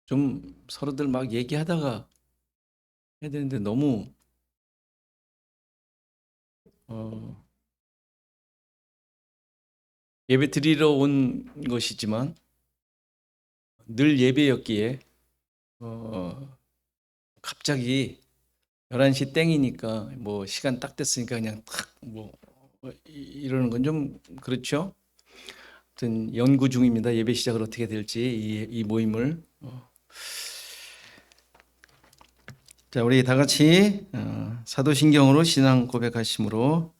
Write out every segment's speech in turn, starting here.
좀 서로들 막 얘기하다가 해야 되는데 너무 어, 예배 드리러 온 것이지만 늘 예배였기에 갑자기 11시 땡이니까 뭐 시간 딱 됐으니까 그냥 탁뭐 이러는 건 좀 그렇죠. 아무튼 연구 중입니다. 예배 시작을 어떻게 될지 이 모임을. 자, 우리 다 같이 사도신경으로 신앙 고백하심으로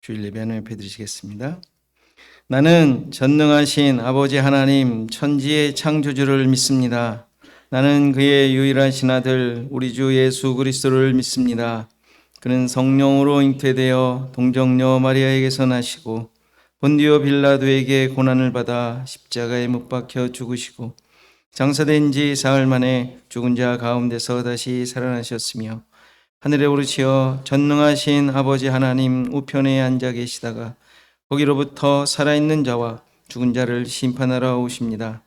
주일 예배 하나님 앞에 드리시겠습니다. 나는 전능하신 아버지 하나님 천지의 창조주를 믿습니다. 나는 그의 유일하신 아들 우리 주 예수 그리스도를 믿습니다. 그는 성령으로 잉태되어 동정녀 마리아에게서 나시고 본디오 빌라도에게 고난을 받아 십자가에 못 박혀 죽으시고 장사된 지 사흘 만에 죽은 자 가운데서 다시 살아나셨으며 하늘에 오르시어 전능하신 아버지 하나님 우편에 앉아 계시다가 거기로부터 살아있는 자와 죽은 자를 심판하러 오십니다.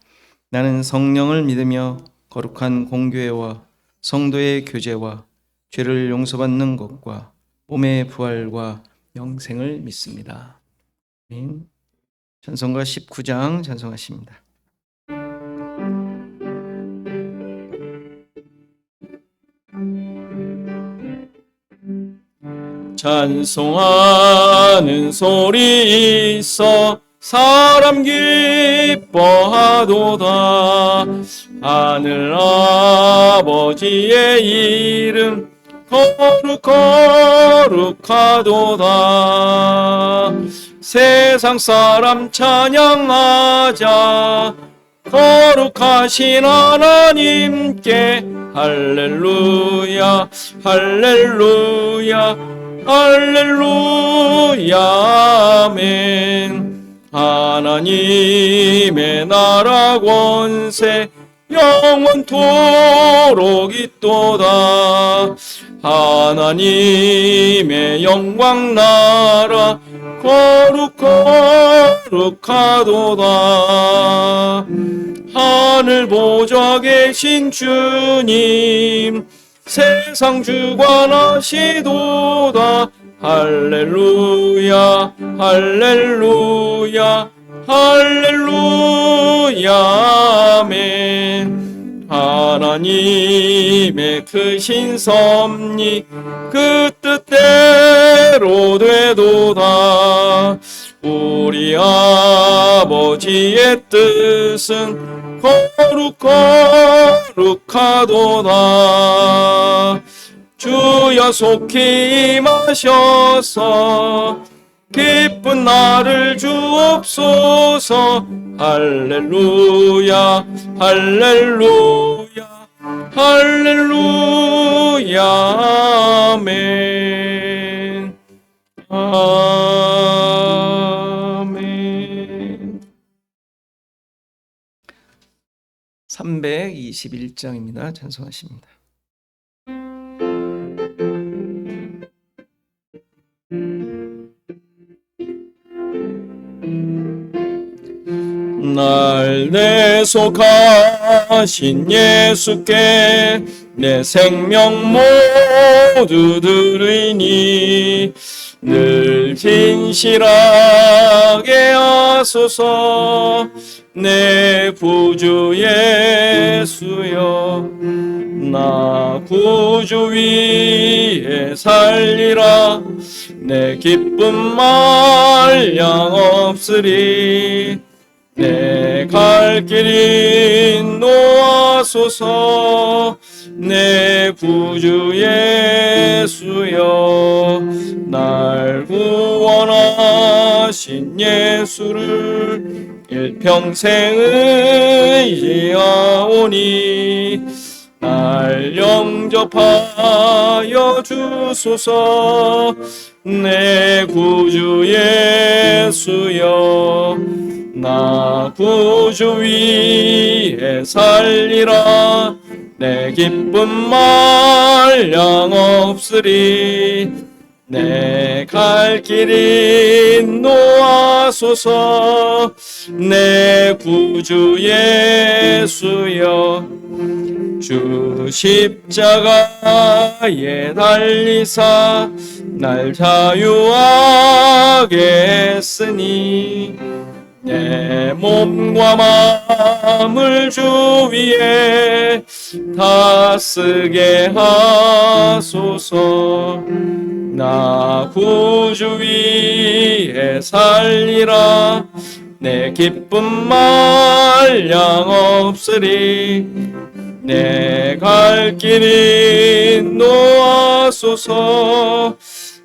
나는 성령을 믿으며 거룩한 공교회와 성도의 교제와 죄를 용서받는 것과 몸의 부활과 영생을 믿습니다. 찬송가 19장 찬송하십니다. 찬송하는 소리 있어 사람 기뻐하도다. 하늘 아버지의 이름 거룩하도다. 세상 사람 찬양하자. 거룩하신 하나님께 할렐루야 할렐루야 할렐루야 아멘. 하나님의 나라 권세 영원토록 있도다. 하나님의 영광 나라 거룩하도다. 하늘 보좌 계신 주님 세상 주관하시도다. 할렐루야 할렐루야 할렐루야 아멘. 하나님의 크신 섭리 그 뜻대로 되도다. 우리 아버지의 뜻은 거룩하도다. 주여 속히 임하셔서 기쁜 날을 주옵소서. 할렐루야 할렐루야 할렐루야 아멘 아멘. 321장입니다. 찬송하십니다. 날 내속하신 예수께 내 생명 모두 드리니 늘 진실하게 하소서. 내 구주 예수여 나 구주 위에 살리라. 내 기쁨 말량 없으리. 내 갈 길 인도하소서. 내 구주 예수여 날 구원하신 예수를 일평생 의지하오니 날 영접하여 주소서. 내 구주 예수여 나 구주 위에 살리라. 내 기쁨 말량 없으리. 내 갈 길 인도하소서. 내 구주 예수여 주 십자가에 달리사 날 자유하게 했으니 내 몸과 마음을 주 위에 다 쓰게 하소서. 나 구주 위에 살리라. 내 기쁨 말량 없으리. 내 갈 길이 놓아소서.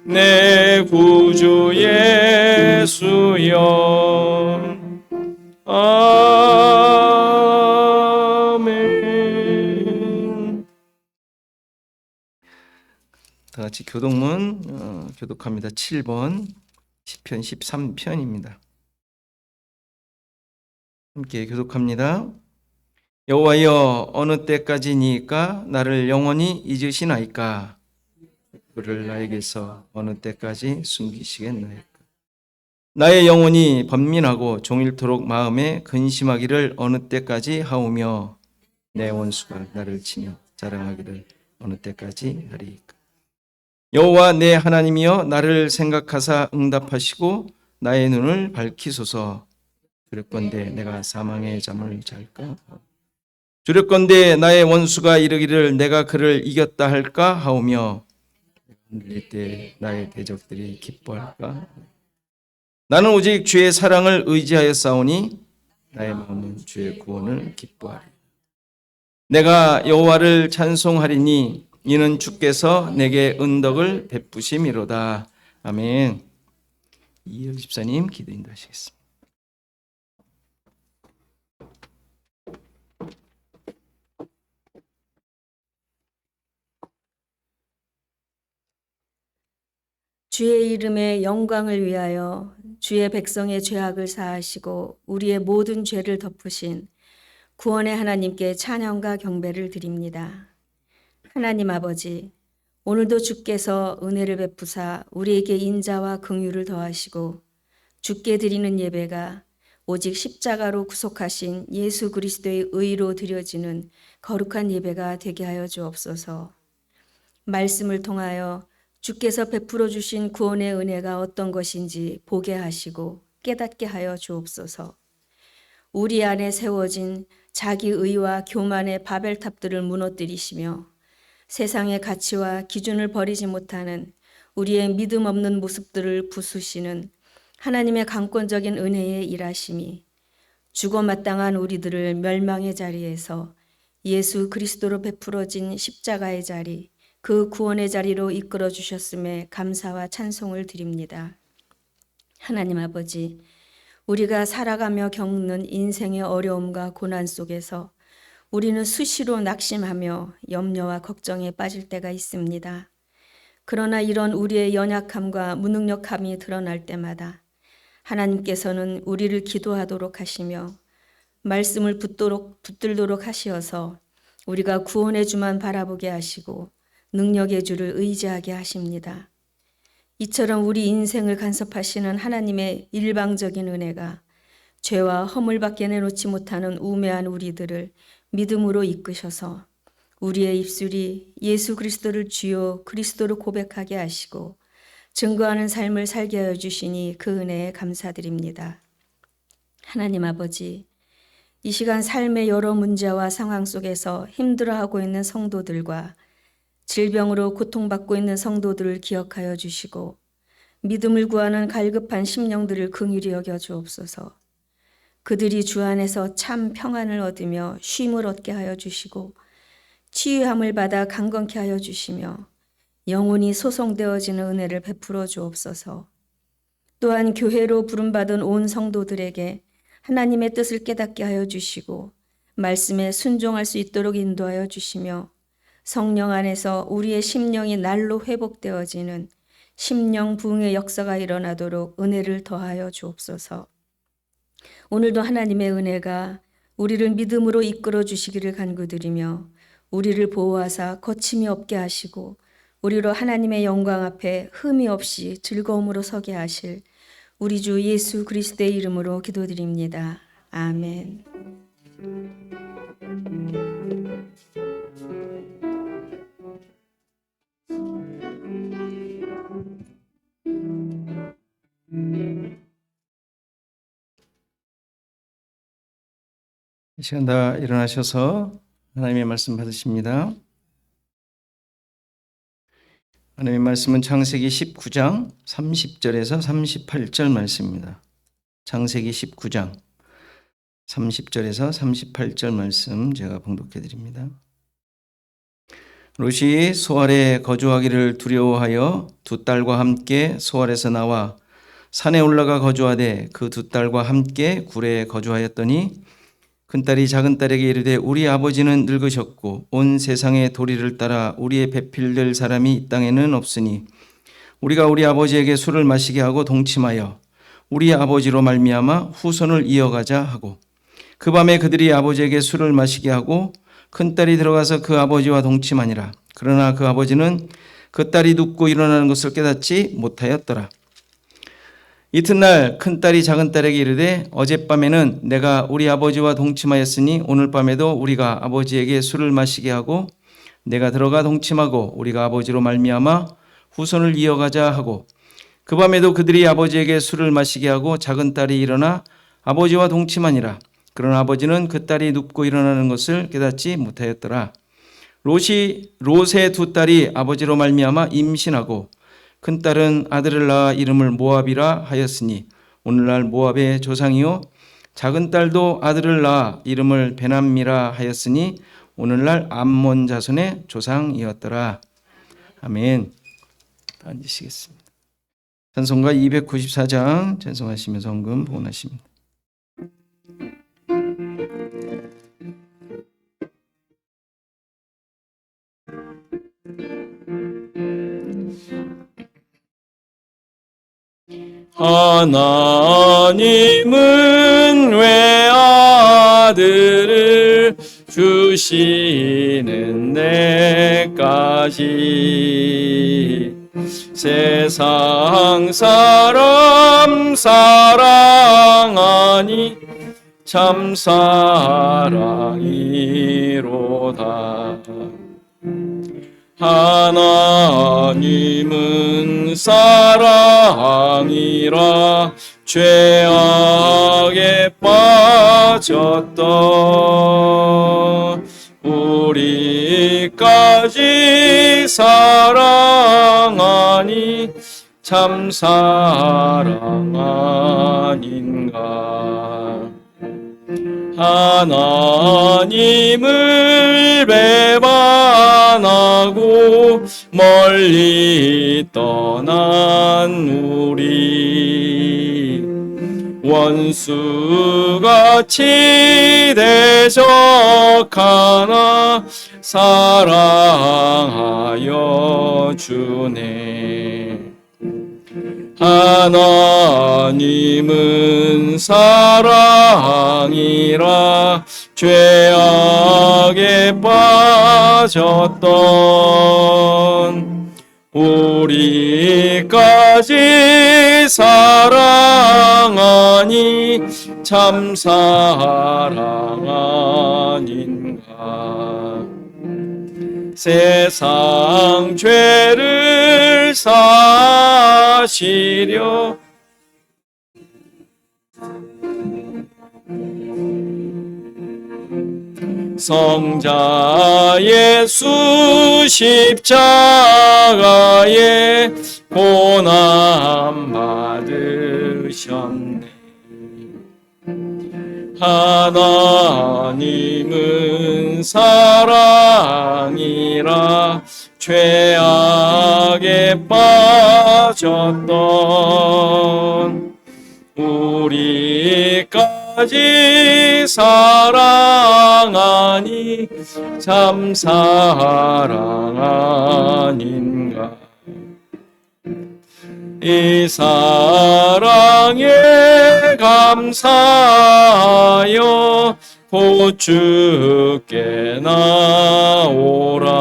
내 구주 예수여. 아멘. 다 같이 교독문 교독합니다. 7번 시편 13편입니다. 함께 교독합니다. 여호와여 어느 때까지니까 나를 영원히 잊으시나이까? 그를 나에게서 어느 때까지 숨기시겠나이까? 나의 영혼이 번민하고 종일토록 마음에 근심하기를 어느 때까지 하오며 내 원수가 나를 치며 자랑하기를 어느 때까지 하리이까? 여호와 내 하나님이여 나를 생각하사 응답하시고 나의 눈을 밝히소서. 두렵건대 내가 사망의 잠을 잘까? 두렵건대 나의 원수가 이르기를 내가 그를 이겼다 할까 하오며 이때 나의 대적들이 기뻐할까? 나는 오직 주의 사랑을 의지하여 싸우니 나의 마음은 주의 구원을 기뻐하리. 내가 여호와를 찬송하리니 이는 주께서 내게 은덕을 베푸심이로다. 아멘. 이열 집사님 기도 인도하시겠습니다. 주의 이름의 영광을 위하여 주의 백성의 죄악을 사하시고 우리의 모든 죄를 덮으신 구원의 하나님께 찬양과 경배를 드립니다. 하나님 아버지, 오늘도 주께서 은혜를 베푸사 우리에게 인자와 긍휼을 더하시고 주께 드리는 예배가 오직 십자가로 구속하신 예수 그리스도의 의로 드려지는 거룩한 예배가 되게 하여 주옵소서. 말씀을 통하여 주께서 베풀어 주신 구원의 은혜가 어떤 것인지 보게 하시고 깨닫게 하여 주옵소서. 우리 안에 세워진 자기 의와 교만의 바벨탑들을 무너뜨리시며 세상의 가치와 기준을 버리지 못하는 우리의 믿음 없는 모습들을 부수시는 하나님의 강권적인 은혜의 일하심이 죽어 마땅한 우리들을 멸망의 자리에서 예수 그리스도로 베풀어진 십자가의 자리, 그 구원의 자리로 이끌어 주셨음에 감사와 찬송을 드립니다. 하나님 아버지, 우리가 살아가며 겪는 인생의 어려움과 고난 속에서 우리는 수시로 낙심하며 염려와 걱정에 빠질 때가 있습니다. 그러나 이런 우리의 연약함과 무능력함이 드러날 때마다 하나님께서는 우리를 기도하도록 하시며 말씀을 붙들도록 하시어서 우리가 구원의 주만 바라보게 하시고 능력의 주를 의지하게 하십니다. 이처럼 우리 인생을 간섭하시는 하나님의 일방적인 은혜가 죄와 허물밖에 내놓지 못하는 우매한 우리들을 믿음으로 이끄셔서 우리의 입술이 예수 그리스도를 주요 그리스도로 고백하게 하시고 증거하는 삶을 살게 하여 주시니 그 은혜에 감사드립니다. 하나님 아버지, 이 시간 삶의 여러 문제와 상황 속에서 힘들어하고 있는 성도들과 질병으로 고통받고 있는 성도들을 기억하여 주시고 믿음을 구하는 갈급한 심령들을 긍휼히 여겨 주옵소서. 그들이 주 안에서 참 평안을 얻으며 쉼을 얻게 하여 주시고 치유함을 받아 강건케 하여 주시며 영혼이 소성되어지는 은혜를 베풀어 주옵소서. 또한 교회로 부름받은 온 성도들에게 하나님의 뜻을 깨닫게 하여 주시고 말씀에 순종할 수 있도록 인도하여 주시며 성령 안에서 우리의 심령이 날로 회복되어지는 심령 부흥의 역사가 일어나도록 은혜를 더하여 주옵소서. 오늘도 하나님의 은혜가 우리를 믿음으로 이끌어 주시기를 간구드리며 우리를 보호하사 거침이 없게 하시고 우리로 하나님의 영광 앞에 흠이 없이 즐거움으로 서게 하실 우리 주 예수 그리스도의 이름으로 기도드립니다. 아멘. 이 시간 다 일어나셔서 하나님의 말씀 받으십니다. 하나님의 말씀은 창세기 19장 30절에서 38절 말씀입니다. 창세기 19장 30절에서 38절 말씀 제가 봉독해 드립니다. 롯이 소알에 거주하기를 두려워하여 두 딸과 함께 소알에서 나와 산에 올라가 거주하되 그 두 딸과 함께 굴에 거주하였더니 큰딸이 작은딸에게 이르되 우리 아버지는 늙으셨고 온 세상의 도리를 따라 우리의 배필될 사람이 이 땅에는 없으니 우리가 우리 아버지에게 술을 마시게 하고 동침하여 우리 아버지로 말미암아 후손을 이어가자 하고 그 밤에 그들이 아버지에게 술을 마시게 하고 큰딸이 들어가서 그 아버지와 동침하니라. 그러나 그 아버지는 그 딸이 눕고 일어나는 것을 깨닫지 못하였더라. 이튿날 큰딸이 작은딸에게 이르되 어젯밤에는 내가 우리 아버지와 동침하였으니 오늘 밤에도 우리가 아버지에게 술을 마시게 하고 내가 들어가 동침하고 우리가 아버지로 말미암아 후손을 이어가자 하고 그 밤에도 그들이 아버지에게 술을 마시게 하고 작은딸이 일어나 아버지와 동침하니라. 그러나 아버지는 그 딸이 눕고 일어나는 것을 깨닫지 못하였더라. 롯의 두 딸이 아버지로 말미암아 임신하고 큰딸은 아들을 낳아 이름을 모압이라 하였으니 오늘날 모압의 조상이요 작은딸도 아들을 낳아 이름을 베남미라 하였으니 오늘날 암몬 자손의 조상이었더라. 아멘. 앉으시겠습니다. 찬송가 294장 찬송하시면서 헌금 봉헌하십니다. 하나님은 왜 아들을 주시는 데까지 세상 사람 사랑하니 참 사랑이로다. 하나님은 사랑이라 죄악에 빠졌던 우리까지 사랑하니 참 사랑 아닌가. 하나님을 배반하고 멀리 떠난 우리 원수같이 대적하나 사랑하여 주네. 하나님은 사랑이라 죄악에 빠졌던 우리까지 사랑하니 참 사랑 아닌가. 세상 죄를 사시려 성자 예수 십자가에 고난 받으셨네. 하나님은 사랑이라 죄악에 빠졌던 우리까지 사랑하니 참 사랑 아닌가. 이 사랑에 감사하여 곧 주께 나오라.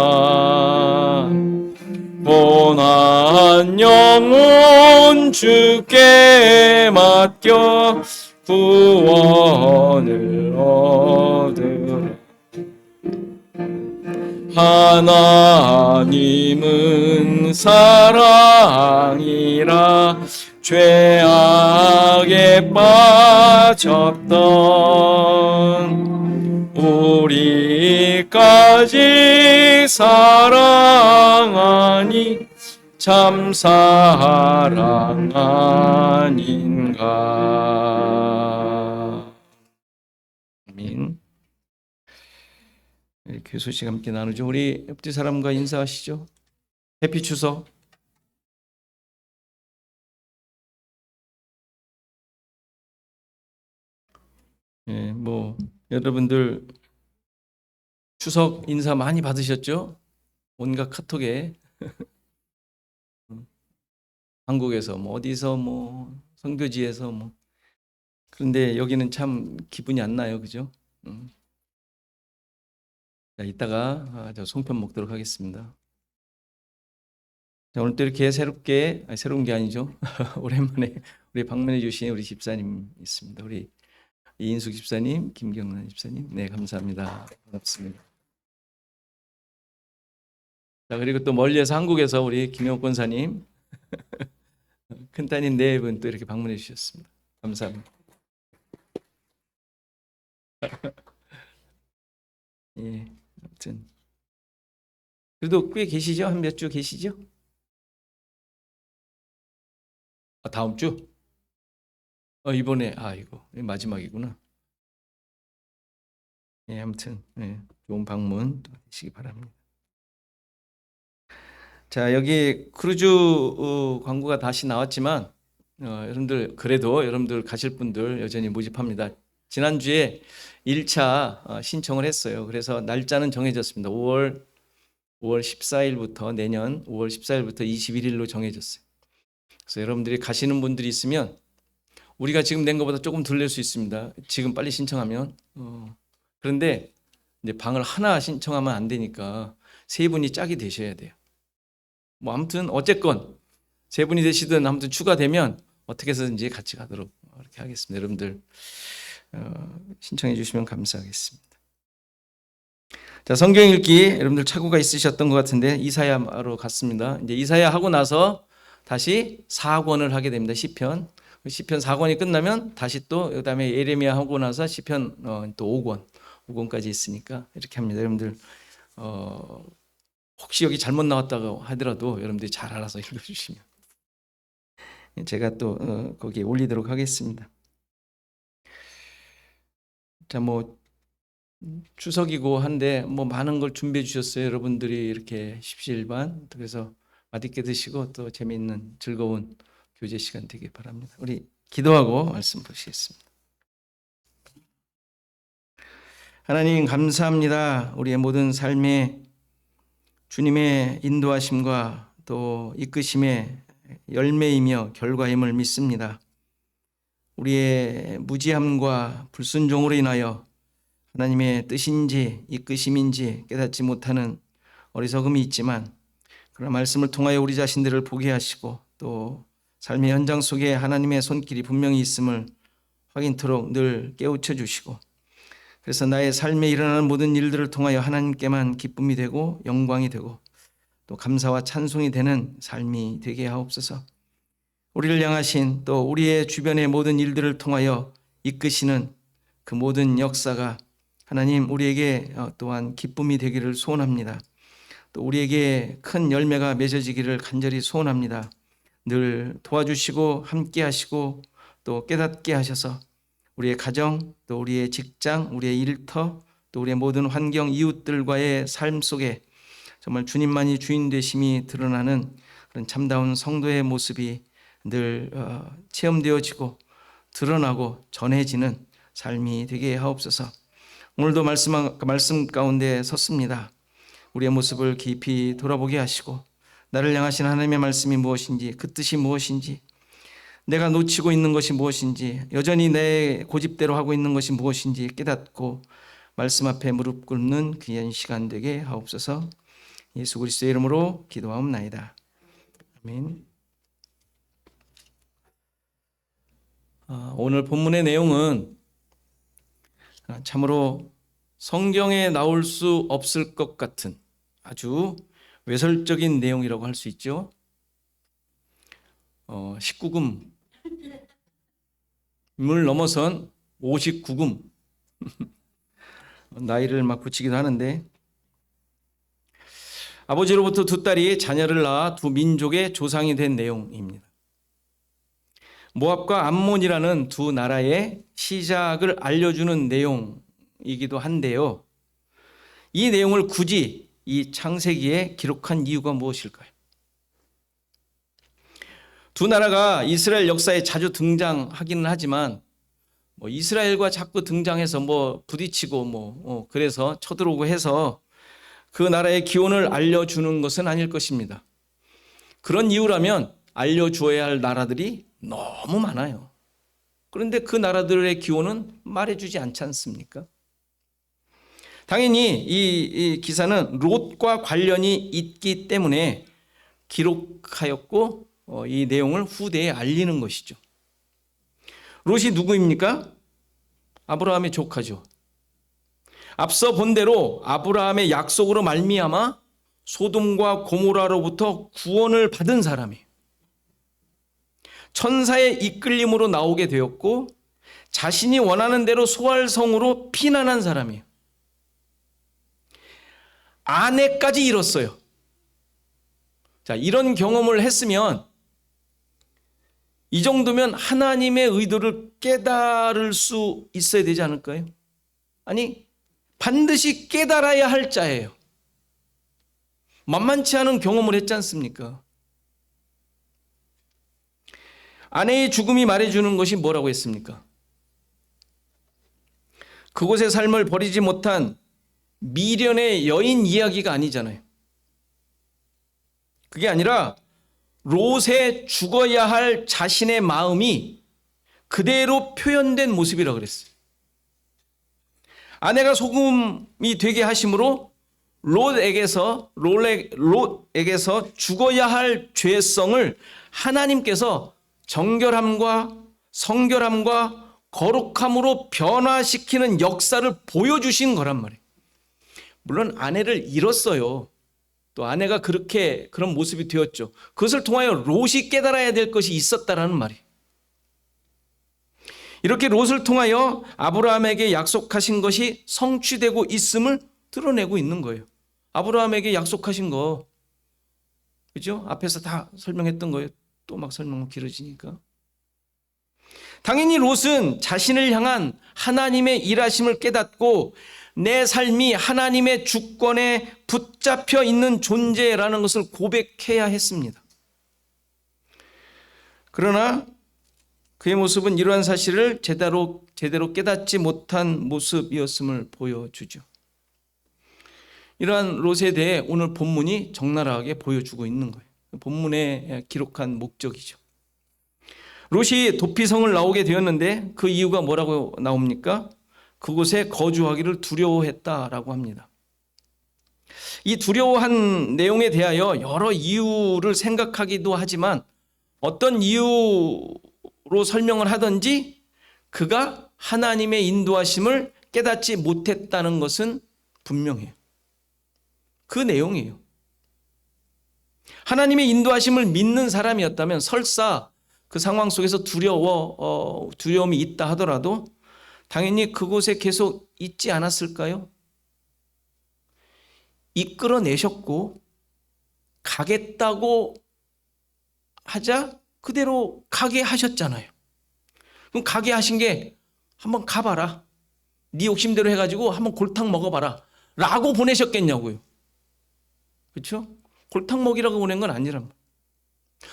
고난 영혼 모든 주께 맡겨 구원을 얻으라. 하나님은 사랑이라 죄악에 빠졌던 우리까지 사랑하니 참 사랑 아닌가. 아멘. 이렇게 소식 함께 나누죠. 우리 옆집 사람과 인사하시죠. 해피 추석. 예, 뭐 여러분들 추석 인사 많이 받으셨죠? 온갖 카톡에 한국에서 뭐 어디서 뭐 선교지에서 뭐 그런데 여기는 참 기분이 안 나요, 그죠? 자, 이따가 저 송편 먹도록 하겠습니다. 자, 오늘 또 이렇게 새롭게 새로운 게 아니죠. 오랜만에 우리 방문해 주신 우리 집사님 있습니다. 우리 이인숙 집사님, 김경란 집사님, 네 감사합니다. 반갑습니다. 자, 그리고 또 멀리에서 한국에서 우리 김영 권사님, 큰 따님 네 분 또 이렇게 방문해 주셨습니다. 감사합니다. 예, 아무튼 그래도 꽤 계시죠? 한 몇 주 계시죠? 다음 주? 이번에 이거 마지막이구나. 예, 아무튼 좋은 방문 되시기 바랍니다. 자, 여기 크루즈 광고가 다시 나왔지만 여러분들 그래도 여러분들 가실 분들 여전히 모집합니다. 지난주에 1차 신청을 했어요. 그래서 날짜는 정해졌습니다. 5월 14일부터 내년 5월 14일부터 21일로 정해졌어요. 그래서 여러분들이 가시는 분들이 있으면 우리가 지금 낸 것보다 조금 덜 낼 수 있습니다. 지금 빨리 신청하면. 그런데 이제 방을 하나 신청하면 안 되니까 세 분이 짝이 되셔야 돼요. 뭐 아무튼 어쨌건 세 분이 되시든 아무튼 추가되면 어떻게 해서든지 같이 가도록 이렇게 하겠습니다. 여러분들 신청해 주시면 감사하겠습니다. 자, 성경 읽기 여러분들 착오가 있으셨던 것 같은데 이사야로 갔습니다. 이제 이사야 하고 나서 다시 4권을 하게 됩니다. 시편 4권이 끝나면 다시 또 그다음에 예레미야 하고 나서 시편 또 5권까지 있으니까 이렇게 합니다. 여러분들 혹시 여기 잘못 나왔다고 하더라도 여러분들이 잘 알아서 읽어주시면 제가 또 거기에 올리도록 하겠습니다. 자, 뭐 추석이고 한데 뭐 많은 걸 준비해 주셨어요. 여러분들이 이렇게 십시일반. 그래서 맛있게 드시고 또 재미있는 즐거운 교제 시간 되길 바랍니다. 우리 기도하고 말씀 보시겠습니다. 하나님 감사합니다. 우리의 모든 삶에 주님의 인도하심과 또 이끄심의 열매이며 결과임을 믿습니다. 우리의 무지함과 불순종으로 인하여 하나님의 뜻인지 이끄심인지 깨닫지 못하는 어리석음이 있지만 그런 말씀을 통하여 우리 자신들을 보게 하시고 또 삶의 현장 속에 하나님의 손길이 분명히 있음을 확인토록 늘 깨우쳐 주시고 그래서 나의 삶에 일어나는 모든 일들을 통하여 하나님께만 기쁨이 되고 영광이 되고 또 감사와 찬송이 되는 삶이 되게 하옵소서. 우리를 향하신 또 우리의 주변의 모든 일들을 통하여 이끄시는 그 모든 역사가 하나님 우리에게 또한 기쁨이 되기를 소원합니다. 또 우리에게 큰 열매가 맺어지기를 간절히 소원합니다. 늘 도와주시고 함께 하시고 또 깨닫게 하셔서 우리의 가정, 또 우리의 직장, 우리의 일터, 또 우리의 모든 환경, 이웃들과의 삶 속에 정말 주님만이 주인 되심이 드러나는 그런 참다운 성도의 모습이 늘 체험되어지고 드러나고 전해지는 삶이 되게 하옵소서. 오늘도 말씀 가운데 섰습니다. 우리의 모습을 깊이 돌아보게 하시고 나를 향하신 하나님의 말씀이 무엇인지 그 뜻이 무엇인지 내가 놓치고 있는 것이 무엇인지 여전히 내 고집대로 하고 있는 것이 무엇인지 깨닫고 말씀 앞에 무릎 꿇는 귀한 시간 되게 하옵소서. 예수 그리스도의 이름으로 기도하옵나이다. 아멘. 오늘 본문의 내용은 참으로 성경에 나올 수 없을 것 같은 아주 외설적인 내용이라고 할 수 있죠. 19금을 넘어선 59금 나이를 막 붙이기도 하는데, 아버지로부터 두 딸이 자녀를 낳아 두 민족의 조상이 된 내용입니다. 모압과 암몬이라는 두 나라의 시작을 알려주는 내용이기도 한데요. 이 내용을 굳이 이 창세기에 기록한 이유가 무엇일까요? 두 나라가 이스라엘 역사에 자주 등장하기는 하지만 이스라엘과 자꾸 등장해서 부딪히고 그래서 쳐들어오고 해서 그 나라의 기원을 알려주는 것은 아닐 것입니다. 그런 이유라면 알려주어야 할 나라들이 너무 많아요. 그런데 그 나라들의 기원은 말해주지 않지 않습니까? 당연히 이 기사는 롯과 관련이 있기 때문에 기록하였고 이 내용을 후대에 알리는 것이죠. 롯이 누구입니까? 아브라함의 조카죠. 앞서 본 대로 아브라함의 약속으로 말미암아 소돔과 고모라로부터 구원을 받은 사람이에요. 천사의 이끌림으로 나오게 되었고 자신이 원하는 대로 소알성으로 피난한 사람이에요. 아내까지 잃었어요. 자, 이런 경험을 했으면 이 정도면 하나님의 의도를 깨달을 수 있어야 되지 않을까요? 아니, 반드시 깨달아야 할 자예요. 만만치 않은 경험을 했지 않습니까? 아내의 죽음이 말해주는 것이 뭐라고 했습니까? 그곳의 삶을 버리지 못한 미련의 여인 이야기가 아니잖아요. 그게 아니라 롯의 죽어야 할 자신의 마음이 그대로 표현된 모습이라고 그랬어요. 아내가 소금이 되게 하심으로 롯에게서 죽어야 할 죄성을 하나님께서 정결함과 성결함과 거룩함으로 변화시키는 역사를 보여주신 거란 말이에요. 물론 아내를 잃었어요. 또 아내가 그런 모습이 되었죠. 그것을 통하여 롯이 깨달아야 될 것이 있었다라는 말이에요. 이렇게 롯을 통하여 아브라함에게 약속하신 것이 성취되고 있음을 드러내고 있는 거예요. 아브라함에게 약속하신 거, 그죠? 앞에서 다 설명했던 거예요. 또 막 설명은 길어지니까. 당연히 롯은 자신을 향한 하나님의 일하심을 깨닫고 내 삶이 하나님의 주권에 붙잡혀 있는 존재라는 것을 고백해야 했습니다. 그러나 그의 모습은 이러한 사실을 제대로 깨닫지 못한 모습이었음을 보여주죠. 이러한 롯에 대해 오늘 본문이 적나라하게 보여주고 있는 거예요. 본문에 기록한 목적이죠. 롯이 도피성을 나오게 되었는데 그 이유가 뭐라고 나옵니까? 그곳에 거주하기를 두려워했다라고 합니다. 이 두려워한 내용에 대하여 여러 이유를 생각하기도 하지만 어떤 이유로 설명을 하든지 그가 하나님의 인도하심을 깨닫지 못했다는 것은 분명해요. 그 내용이에요. 하나님의 인도하심을 믿는 사람이었다면 설사 그 상황 속에서 두려움이 있다 하더라도 당연히 그곳에 계속 있지 않았을까요? 이끌어내셨고 가겠다고 하자 그대로 가게 하셨잖아요. 그럼 가게 하신 게 한번 가봐라. 네 욕심대로 해가지고 한번 골탕 먹어봐라. 라고 보내셨겠냐고요. 그렇죠? 골탕 먹이라고 보낸 건 아니란 말이에요.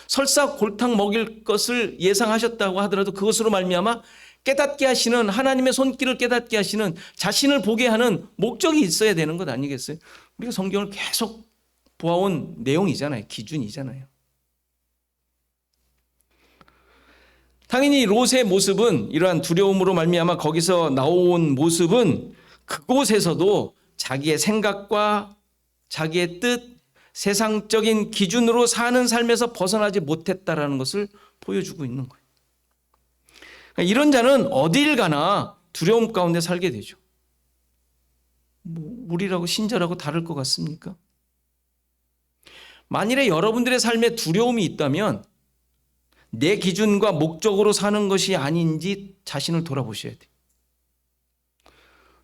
설사 골탕 먹일 것을 예상하셨다고 하더라도 그것으로 말미암아 깨닫게 하시는 하나님의 손길을 깨닫게 하시는 자신을 보게 하는 목적이 있어야 되는 것 아니겠어요? 우리가 성경을 계속 보아온 내용이잖아요. 기준이잖아요. 당연히 롯의 모습은 이러한 두려움으로 말미암아 거기서 나온 모습은 그곳에서도 자기의 생각과 자기의 뜻, 세상적인 기준으로 사는 삶에서 벗어나지 못했다라는 것을 보여주고 있는 거예요. 그러니까 이런 자는 어딜 가나 두려움 가운데 살게 되죠. 우리라고 신자라고 다를 것 같습니까? 만일에 여러분들의 삶에 두려움이 있다면 내 기준과 목적으로 사는 것이 아닌지 자신을 돌아보셔야 돼요.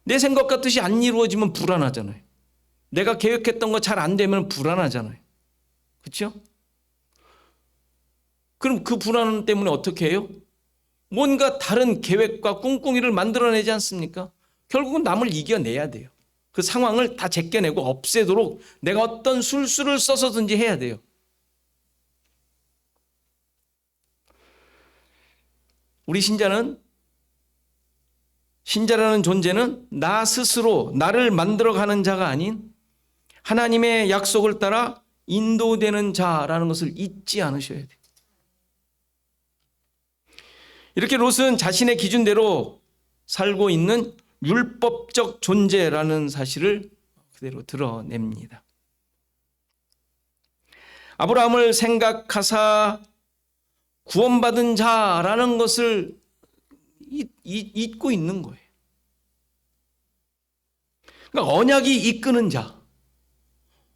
내 생각 같듯이 안 이루어지면 불안하잖아요. 내가 계획했던 거 잘 안 되면 불안하잖아요. 그렇죠? 그럼 그 불안 때문에 어떻게 해요? 뭔가 다른 계획과 꿍꿍이를 만들어내지 않습니까? 결국은 남을 이겨내야 돼요. 그 상황을 다 제껴내고 없애도록 내가 어떤 술수를 써서든지 해야 돼요. 우리 신자라는 존재는 나 스스로 나를 만들어가는 자가 아닌 하나님의 약속을 따라 인도되는 자라는 것을 잊지 않으셔야 돼요. 이렇게 롯은 자신의 기준대로 살고 있는 율법적 존재라는 사실을 그대로 드러냅니다. 아브라함을 생각하사 구원받은 자라는 것을 잊고 있는 거예요. 그러니까 언약이 이끄는 자,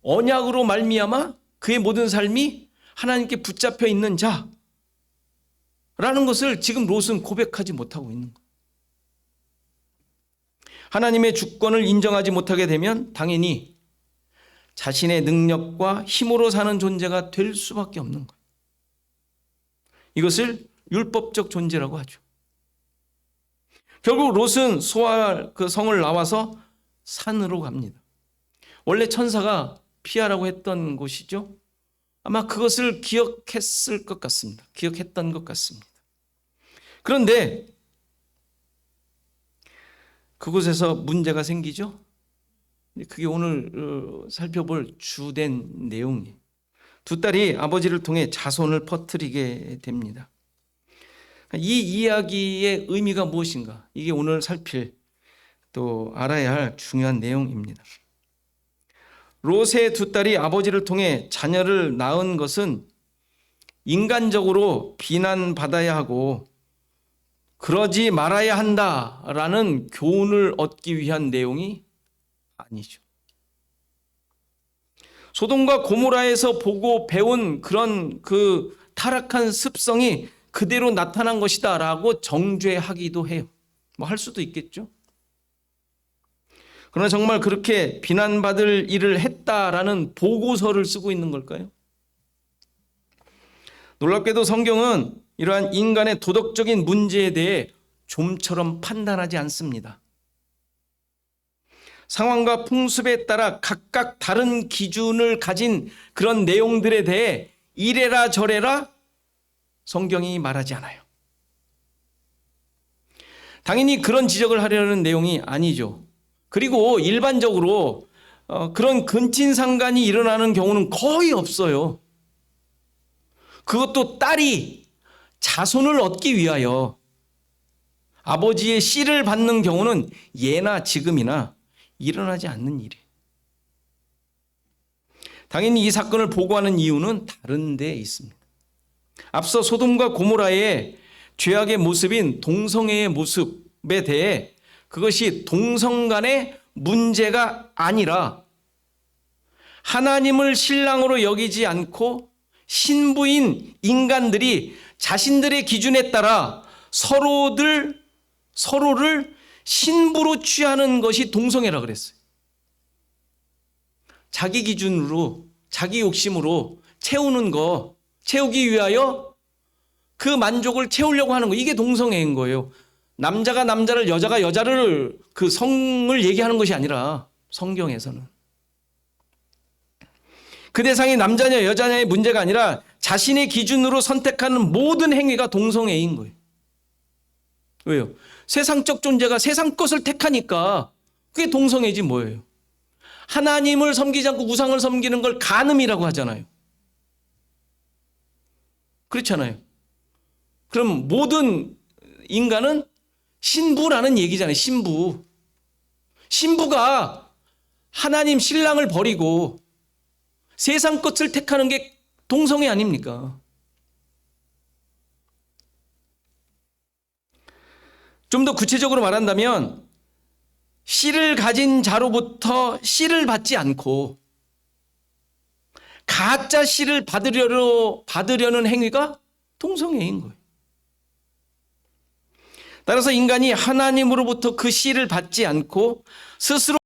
언약으로 말미암아 그의 모든 삶이 하나님께 붙잡혀 있는 자라는 것을 지금 롯은 고백하지 못하고 있는 거예요. 하나님의 주권을 인정하지 못하게 되면 당연히 자신의 능력과 힘으로 사는 존재가 될 수밖에 없는 거예요. 이것을 율법적 존재라고 하죠. 결국 롯은 소알 그 성을 나와서 산으로 갑니다. 원래 천사가 피하라고 했던 곳이죠. 아마 그것을 기억했을 것 같습니다. 기억했던 것 같습니다. 그런데 그곳에서 문제가 생기죠. 그게 오늘 살펴볼 주된 내용이에요. 두 딸이 아버지를 통해 자손을 퍼뜨리게 됩니다. 이 이야기의 의미가 무엇인가? 이게 오늘 살필 또 알아야 할 중요한 내용입니다. 롯의 두 딸이 아버지를 통해 자녀를 낳은 것은 인간적으로 비난받아야 하고 그러지 말아야 한다라는 교훈을 얻기 위한 내용이 아니죠. 소돔과 고모라에서 보고 배운 그런 그 타락한 습성이 그대로 나타난 것이다라고 정죄하기도 해요. 뭐 할 수도 있겠죠. 그러나 정말 그렇게 비난받을 일을 했다라는 보고서를 쓰고 있는 걸까요? 놀랍게도 성경은 이러한 인간의 도덕적인 문제에 대해 좀처럼 판단하지 않습니다. 상황과 풍습에 따라 각각 다른 기준을 가진 그런 내용들에 대해 이래라 저래라 성경이 말하지 않아요. 당연히 그런 지적을 하려는 내용이 아니죠. 그리고 일반적으로 그런 근친상간이 일어나는 경우는 거의 없어요. 그것도 딸이 자손을 얻기 위하여 아버지의 씨를 받는 경우는 예나 지금이나 일어나지 않는 일이에요. 당연히 이 사건을 보고하는 이유는 다른 데에 있습니다. 앞서 소돔과 고모라의 죄악의 모습인 동성애의 모습에 대해 그것이 동성 간의 문제가 아니라 하나님을 신랑으로 여기지 않고 신부인 인간들이 자신들의 기준에 따라 서로를 신부로 취하는 것이 동성애라 그랬어요. 자기 기준으로 자기 욕심으로 채우기 위하여 그 만족을 채우려고 하는 거, 이게 동성애인 거예요. 남자가 남자를, 여자가 여자를 그 성을 얘기하는 것이 아니라 성경에서는 그 대상이 남자냐 여자냐의 문제가 아니라 자신의 기준으로 선택하는 모든 행위가 동성애인 거예요. 왜요? 세상적 존재가 세상 것을 택하니까 그게 동성애지 뭐예요. 하나님을 섬기지 않고 우상을 섬기는 걸 간음이라고 하잖아요. 그렇잖아요. 그럼 모든 인간은 신부라는 얘기잖아요. 신부가 하나님 신랑을 버리고 세상 것을 택하는 게 동성애 아닙니까? 좀 더 구체적으로 말한다면 씨를 가진 자로부터 씨를 받지 않고 가짜 씨를 받으려는 행위가 동성애인 거예요. 따라서 인간이 하나님으로부터 그 씨를 받지 않고 스스로